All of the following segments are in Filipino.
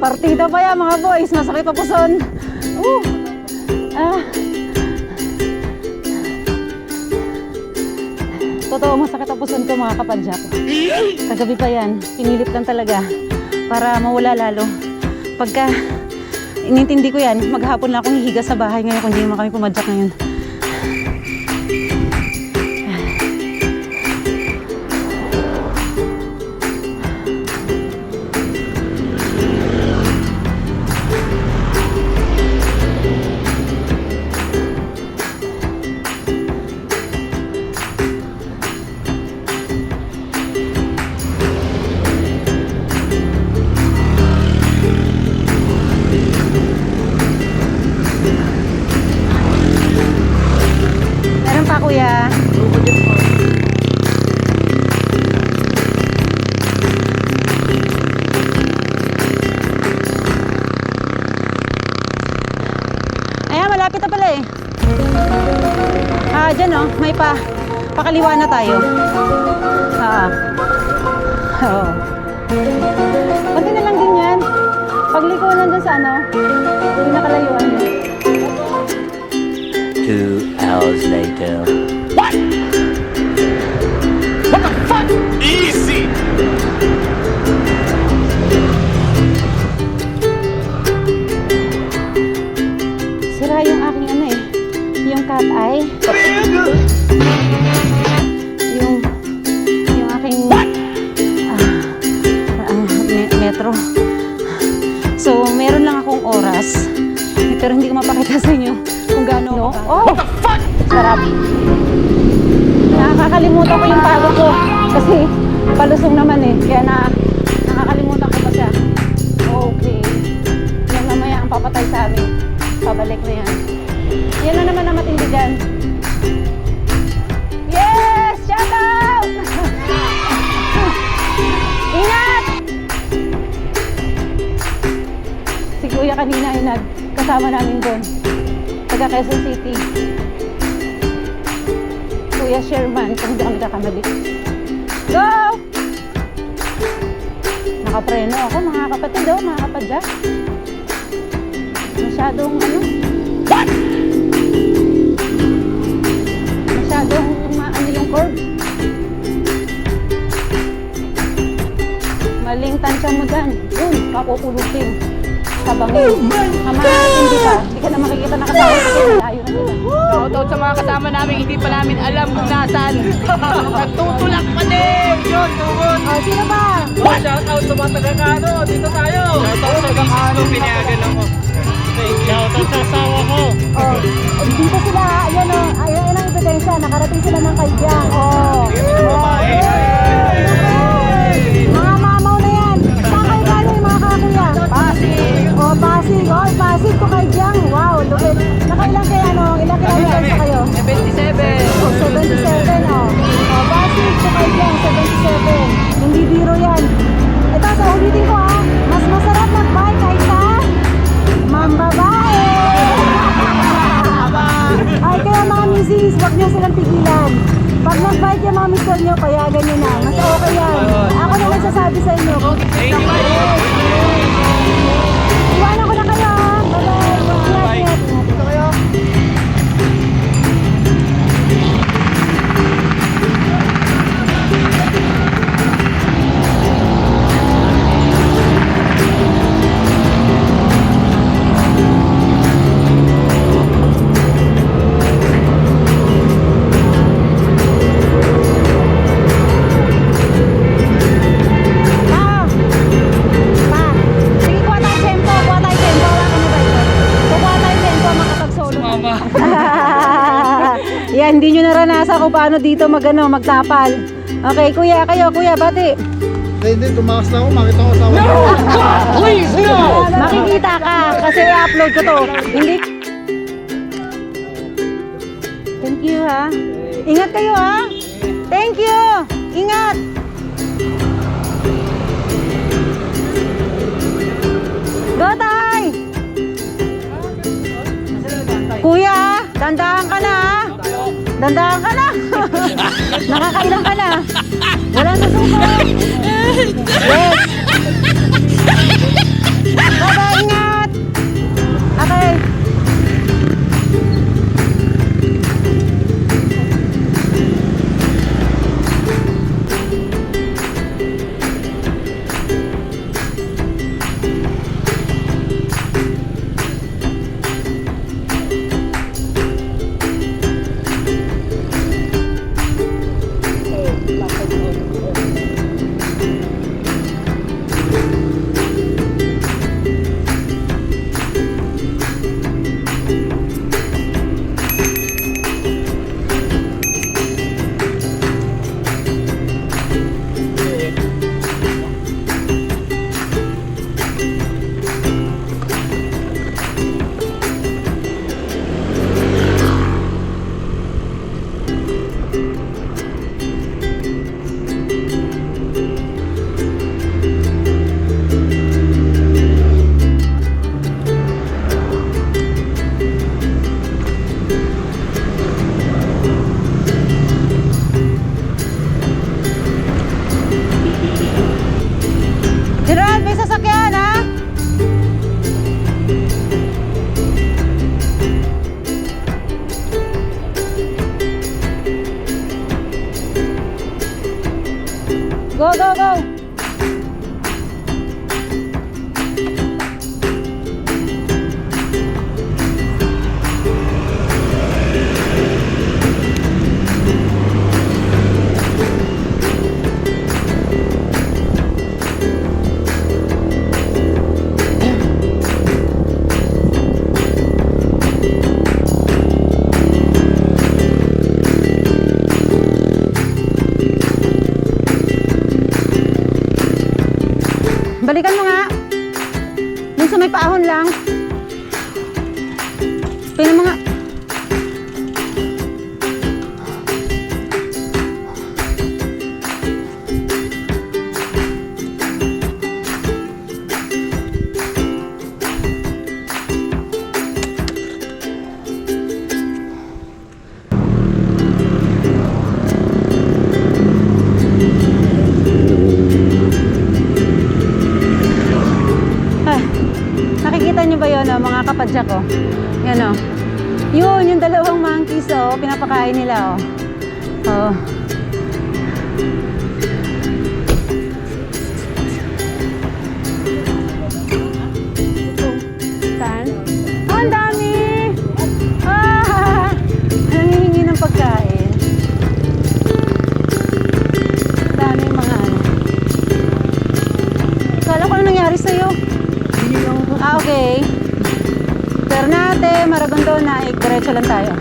Partida pa yan mga boys, masakit pa puson. Totoo, masakit ang puson ko mga kapadyak. Kagabi pa yan, pinilit lang talaga para mawala lalo. Pagka inintindi ko yan, maghapon lang akong hihiga sa bahay ngayon kung hindi naman kami pumadyak ngayon. Kuya. Ayan, malapit na pala eh. Dyan oh, may pakaliwa na tayo. Oo. Kunti na lang din yan. Pagliko na dun sa ano, pinakalayuan. 2 hours later. What? What the fuck? Easy! Sira yung aking ano eh, yung cat eye. Yung aking metro. So, meron lang akong oras. Pero hindi ko mapakita sa inyo kung gaano. No? Oh! What the fuck? Sarap. Nakakalimutan ko yung pagod ko kasi palusong naman eh. Kaya nakakalimutan ko pa siya. Okay. Yan mamaya ang papatay sa amin. Pabalik na yan. Yan na naman ang matindi dyan. Yes! Shout out! Ingat! Si Kuya kanina ay kasama namin doon. Taga Quezon City. Kuya Sherman, kung hindi kami kakamali. Go! Nakapreno ako mga kapatid oh, mga kapadyak. Masyadong ano? What? Masyadong ano yung curve. Maling tansya mo dyan. Yun, papupulutin. Tabangin. Hindi ka. Hindi ka na makikita na kasama kasi malayo na nila. Shoutout sa mga kasama namin, hindi pa namin alam kung nasaan. Nagtutulak pa din! Yun, tungkol! Oh, sino ba? Shoutout sa mga taga-Kano, dito tayo! Shoutout sa taga-Kano, pinayagan ako. Shoutout sa asawa ko! Oh, dito sila, ayan o, ayan ang ebidensya, nakarating sila ng Kaibyang. Oh, mga mamaw na yan. Saan kayo galing mga kakuya? Pasig! Oh, Pasig. Oh, Pasig to Kaibyang. Wow, lupit. Nakailang kayo, ilang kilometers na kayo? 77! Oh, 77, oh. Oh, Pasig to Kaibyang, 77. Hindi biro yan. Ito, sa ulitin ko ha, mas masarap mag-bike kaysa mambabae. Ay, kaya mga misis, huwag niyo silang pigilan. Pag nag-bike yung mga mister niyo, payagan niyo na. Mas okay yan. Ako na nagsasabi sa inyo. Thank you! Iwanan ko na kayo. Bye-bye. Ingat. Sige, kuha tayo tempo. Wala ka na ba ito? Kuha tayo tempo, makapag-solo. Yan, hindi nyo naranasan kung paano dito magtapal. Okay, kuya, bati. Hindi, tumakas na ako, makita ko sa awa. No! God, please, no! Makikita ka kasi i-upload ko to. Hindi. Thank you ha. Ingat kayo ha. Thank you. Ingat. Go tay. Kuya, dandahan ka na ha. Dandahan ka na. Nakakailang ka na. Walang susuko. Yes. Bye-bye, ingat! Okay. Gerald, may sasakyan ha? Go, go, go! Balikan mo nga. Dun sa may paahon lang. Tingnan mo nga. Nakikita niyo ba yun, mga kapadyak ko? Yan o. Yun, yung dalawang monkeys o, pinapakain nila o. Oh. Saan? Oh, ang dami! Ah! Nangihingi ng pagkain. Dami mga ano. Kala ko ano nangyari sa'yo? Ah, okay. Ternate, Maragondon na, diretso lang tayo.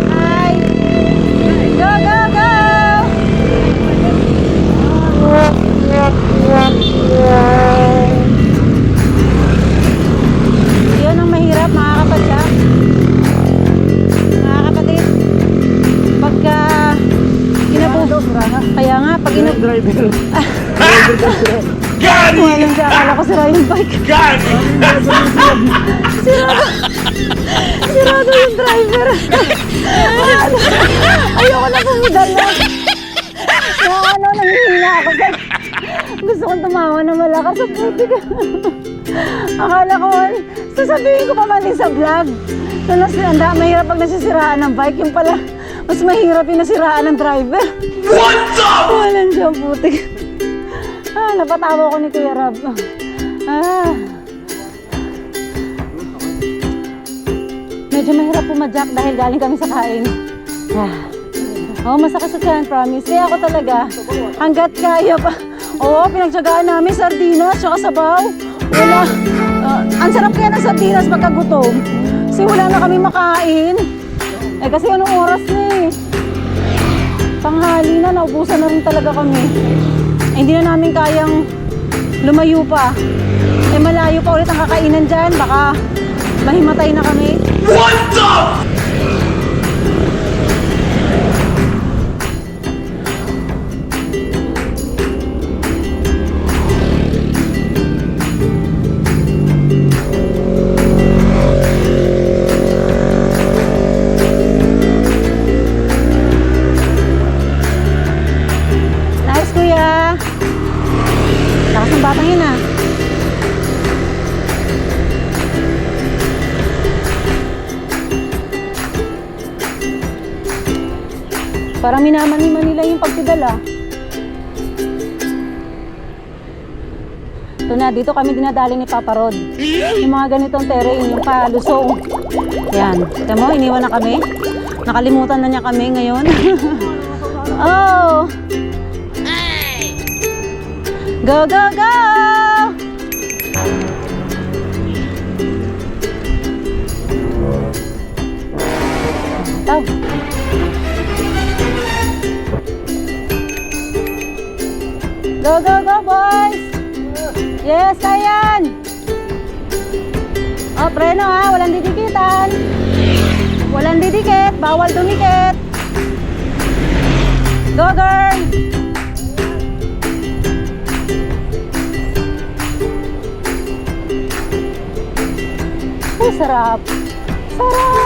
Hi! Go, go, go! Yun ang mahirap, mga kapadyak. Mga kapatid, pagka kaya nga, pag Driver. Got it! walang siya, akala ko sira yung bike. Got it! Sirado yung driver. Ayoko na pumidala. Kaya ano, nanghihina ako. Gusto kong tumawa na malakas sa puti ka. Akala ko, sasabihin ko pa man din sa vlog. So, mahirap pag nasisiraan ng bike. Yung pala, mas mahirap yung nasiraan ng driver. What the? Walang siya puti. Napatawa ko ni Kuya Rab. Medyo mahirap pumadyak dahil galing kami sa kain. Masakit sa tiyan, promise. Kaya ako talaga, hanggat kaya pa. Pinagtsagaan namin sardinas, tsaka sabaw. Wala. Ang sarap kaya ng sardinas pagkagutom. Kasi wala na kami makain. Kasi anong oras na eh. Tanghali na, naubusan na rin talaga kami. Hindi na namin kayang lumayo pa. Malayo pa ulit ang kakainan dyan. Baka mahimatay na kami. What the? Parang minamaniman nila yung pagpedal ah. Ito na, dito kami dinadali ni Papa Rod. Yung mga ganitong terrain, yung palusong. Yan. Tignan mo, iniwan na kami. Nakalimutan na niya kami ngayon. Oh! Go, go, go! Tao. Go, go, go, boys! Yes, ayan! Oh, preno ha, walang didikitan. Walang didikit, bawal dumikit. Go, girl! Oh, sarap! Sarap!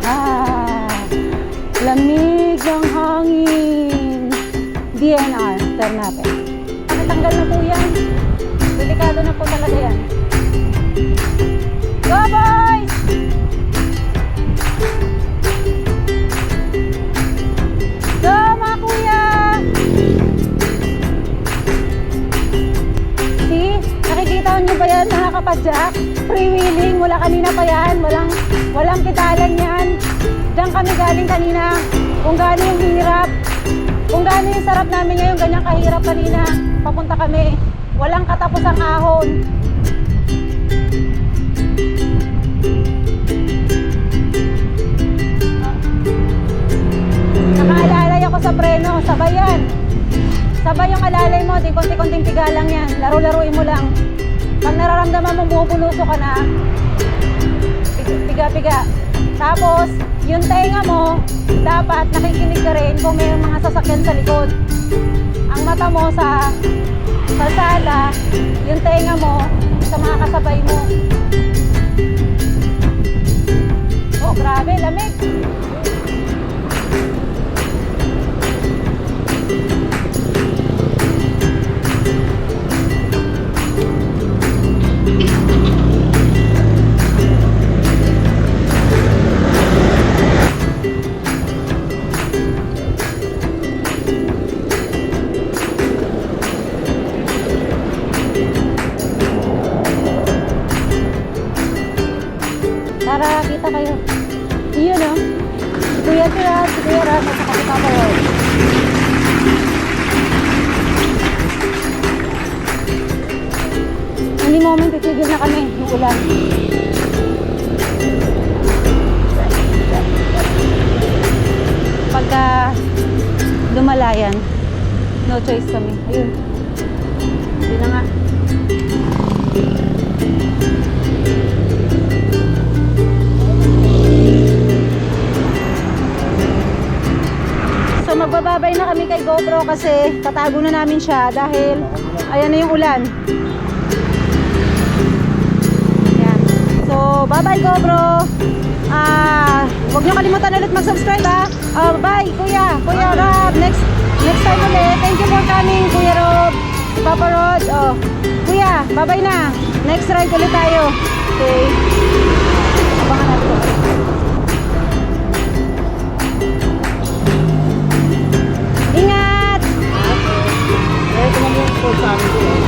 Ah, lamig ng hangin. DNR, turn natin. Natanggal na po yan. Delikado na po talaga yan. Go, boys! Go, mga kuya! See? Nakikita nyo ba yan, mga kapadyak? Freewheeling, mula kanina pa yan. Walang kitalan yan. Diyan kami galing kanina. Kung gaano yung hirap. Kung gaano yung sarap namin ngayon, ganyang kahirap kanina. Papunta kami. Walang katapusang ahon. Nakaalalay ako sa preno. Sabay yan. Sabay yung alalay mo. Di konti-konting tiga lang yan. Laro-laruin mo lang. Pag nararamdaman mo bubuluso ka na, piga-piga. Tapos, yung tenga mo, dapat nakikinig ka rin kung may mga sasakyan sa likod. Ang mata mo sa kalsada, yung tenga mo sa mga kasabay mo. Oh, grabe, lamig. Para kita kayo. Yun o. Si Kuya Tirad, si Kuya Ras, at saka si Papa Rod. Any moment, titigil na kami ng ulan. Pagka lumalayan, no choice kami. Ayun. Yun na nga. So magbababay na kami kay GoPro kasi tatago na namin siya dahil ayan na yung ulan. Ayan. So bye bye GoPro. Huwag nyo kalimutan ulit mag-subscribe ha. Bye Kuya Rob. Next time ulit. Thank you for coming Kuya Rob. Si Papa Rod. Kuya, bye bye na. Next ride ulit tayo. Okay. Abangan natin. Ito naman yung call sa amin.